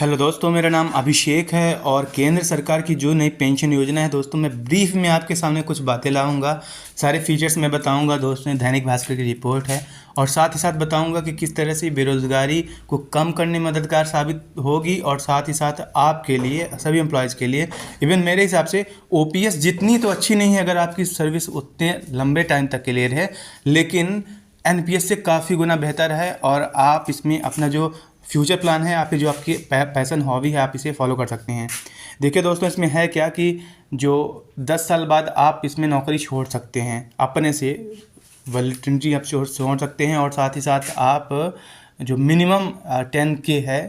Hello दोस्तों, मेरा नाम अभिषेक है और केंद्र सरकार की जो नई पेंशन योजना है दोस्तों, मैं ब्रीफ में आपके सामने कुछ बातें लाऊंगा। सारे फीचर्स मैं बताऊंगा दोस्तों। दैनिक भास्कर की रिपोर्ट है और साथ ही साथ बताऊंगा कि किस तरह से बेरोज़गारी को कम करने में मददगार साबित होगी और साथ ही साथ आपके लिए, सभी एम्प्लॉयज़ के लिए, इवन मेरे हिसाब से ओपीएस जितनी तो अच्छी नहीं है अगर आपकी सर्विस उतने लंबे टाइम तक के लिए रहे, लेकिन एनपीएस से काफ़ी गुना बेहतर है और आप इसमें अपना जो फ्यूचर प्लान है, आपकी जो आपकी पैशन हॉबी है, आप इसे फॉलो कर सकते हैं। देखिए दोस्तों, इसमें है क्या कि जो 10 साल बाद आप इसमें नौकरी छोड़ सकते हैं, अपने से वॉलंटरी आप छोड़ सकते हैं और साथ ही साथ आप जो मिनिमम 10K है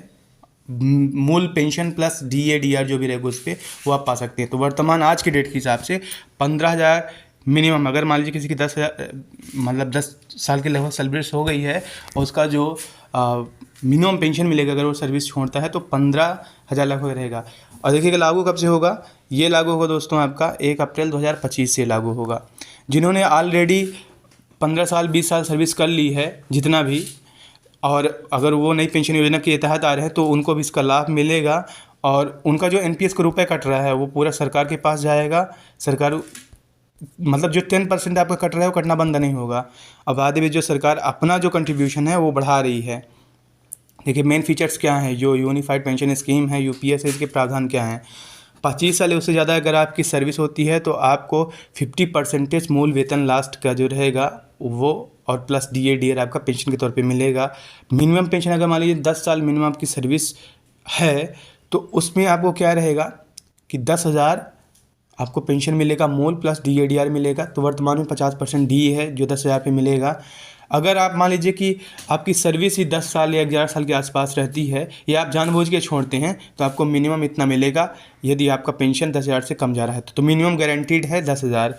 मूल पेंशन प्लस DADR जो भी रहेगा उस पर वो आप पा सकते हैं। तो वर्तमान आज के डेट के हिसाब से 15,000 मिनिमम, अगर मान लीजिए किसी की 10 साल की लगभग सर्विस हो गई है और उसका जो मिनिमम पेंशन मिलेगा अगर वो सर्विस छोड़ता है तो 15,000 लगभग रहेगा। और देखिएगा लागू कब से होगा, ये लागू होगा दोस्तों आपका 1 अप्रैल 2025 से लागू होगा। जिन्होंने ऑलरेडी 15 साल 20 साल सर्विस कर ली है जितना भी, और अगर वो नई पेंशन योजना के तहत आ रहे हैं तो उनको भी इसका लाभ मिलेगा और उनका जो एनपीएस का रुपये कट रहा है वो पूरा सरकार के पास जाएगा। सरकार मतलब जो 10% आपका कट रहा है वो कटना बंद नहीं होगा। अब बाद में जो सरकार अपना जो कंट्रीब्यूशन है वो बढ़ा रही है। देखिए मेन फीचर्स क्या हैं, जो यूनिफाइड पेंशन स्कीम है यूपीएस, इसके प्रावधान क्या हैं। 25 साल उससे ज़्यादा अगर आपकी सर्विस होती है तो आपको 50% मूल वेतन लास्ट का जो रहेगा वो और प्लस DADR आपका पेंशन के तौर पे मिलेगा। मिनिमम पेंशन अगर मान लीजिए 10 साल मिनिमम आपकी सर्विस है तो उसमें आपको क्या रहेगा कि 10,000 आपको पेंशन मिलेगा मूल प्लस DADR मिलेगा। तो वर्तमान में 50% डी है जो 10,000 पे मिलेगा। अगर आप मान लीजिए कि आपकी सर्विस ही 10 साल या 11 साल के आसपास रहती है या आप जानबूझ के छोड़ते हैं तो आपको मिनिमम इतना मिलेगा। यदि आपका पेंशन 10,000 से कम जा रहा है तो मिनिमम गारंटीड है 10,000।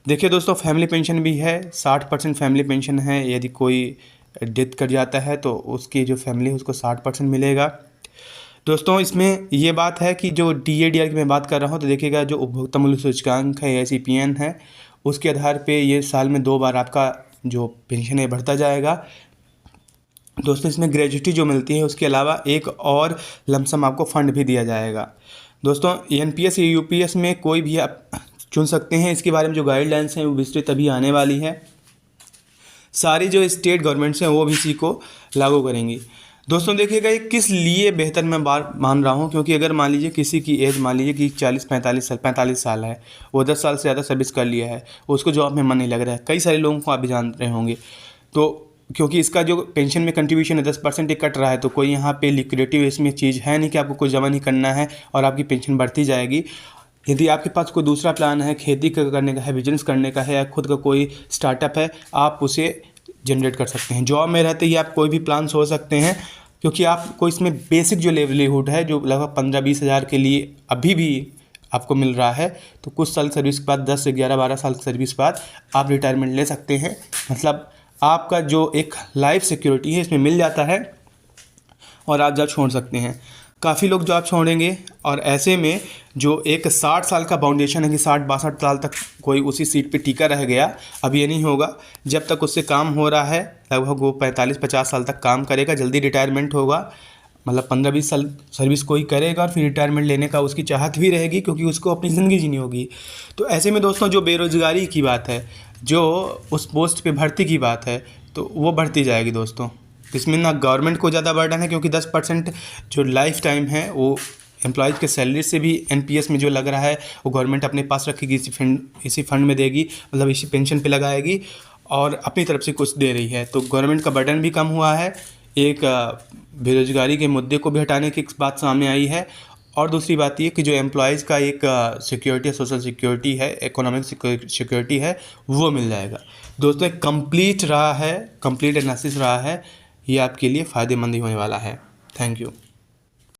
देखिए दोस्तों, फैमिली पेंशन भी है, 60% फैमिली पेंशन है। यदि कोई डेथ कर जाता है तो उसकी जो फैमिली है उसको 60% मिलेगा। दोस्तों इसमें ये बात है कि जो DADR की मैं बात कर रहा हूँ तो देखिएगा जो उपभोक्ता मूल्य सूचकांक है ACPN है, उसके आधार पे ये साल में 2 बार आपका जो पेंशन है बढ़ता जाएगा। दोस्तों इसमें ग्रेजुटी जो मिलती है उसके अलावा एक और लमसम आपको फंड भी दिया जाएगा। दोस्तों एनपीएस या यूपीएस में कोई भी आप चुन सकते हैं। इसके बारे में जो गाइडलाइंस हैं वो विस्तृत अभी आने वाली है। सारी जो स्टेट गवर्नमेंट्स हैं वो भी इसी को लागू करेंगी। दोस्तों देखिएगा ये किस लिए बेहतर मैं बात मान रहा हूँ, क्योंकि अगर मान लीजिए किसी की एज मान लीजिए कि 45 साल है, वो 10 साल से ज़्यादा सर्विस कर लिया है, उसको जॉब में मन नहीं लग रहा है। कई सारे लोगों को आप भी जान रहे होंगे। तो क्योंकि इसका जो पेंशन में कंट्रीब्यूशन है 10% ही कट रहा है, तो कोई यहाँ पे लिक्विडेटिव इसमें चीज़ है नहीं कि आपको कुछ जमा नहीं करना है और आपकी पेंशन बढ़ती जाएगी। यदि आपके पास कोई दूसरा प्लान है, खेती करने का है, बिजनेस करने का है या खुद का कोई स्टार्टअप है, आप उसे जनरेट कर सकते हैं। जॉब में रहते ही आप कोई भी प्लान सोच सकते हैं, क्योंकि आपको इसमें बेसिक जो लेवलीहुड है जो लगभग 15-20 हज़ार के लिए अभी भी आपको मिल रहा है, तो कुछ साल सर्विस के बाद 10 से 11-12 साल सर्विस के बाद आप रिटायरमेंट ले सकते हैं। मतलब आपका जो एक लाइफ सिक्योरिटी है इसमें मिल जाता है और आप जॉब छोड़ सकते हैं। काफ़ी लोग जॉब छोड़ेंगे और ऐसे में जो एक 60 साल का फाउंडेशन है कि 60-62 साल तक कोई उसी सीट पे टिका रह गया, अब ये नहीं होगा। जब तक उससे काम हो रहा है लगभग वो 45-50 साल तक काम करेगा, जल्दी रिटायरमेंट होगा। मतलब 15-20 साल सर्विस कोई करेगा और फिर रिटायरमेंट लेने का उसकी चाहत भी रहेगी, क्योंकि उसको अपनी ज़िंदगी जीनी होगी। तो ऐसे में दोस्तों जो बेरोज़गारी की बात है, जो उस पोस्ट पे भर्ती की बात है, तो वो बढ़ती जाएगी दोस्तों। इसमें ना गवर्नमेंट को ज़्यादा बर्डन है, क्योंकि 10% जो लाइफ टाइम है वो एम्प्लॉयज़ के सैलरी से भी एनपीएस में जो लग रहा है वो गवर्नमेंट अपने पास रखेगी, इसी फंड में देगी, मतलब इसी पेंशन पे लगाएगी और अपनी तरफ से कुछ दे रही है। तो गवर्नमेंट का बर्डन भी कम हुआ है। एक बेरोजगारी के मुद्दे को भी हटाने की बात सामने आई है। और दूसरी बात ये कि जो एम्प्लॉयज़ का एक सिक्योरिटी, सोशल सिक्योरिटी है, इकोनॉमिक सिक्योरिटी है, वो मिल जाएगा। दोस्तों एक कंप्लीट एनालिसिस रहा है, ये आपके लिए फ़ायदेमंद ही होने वाला है। Thank you.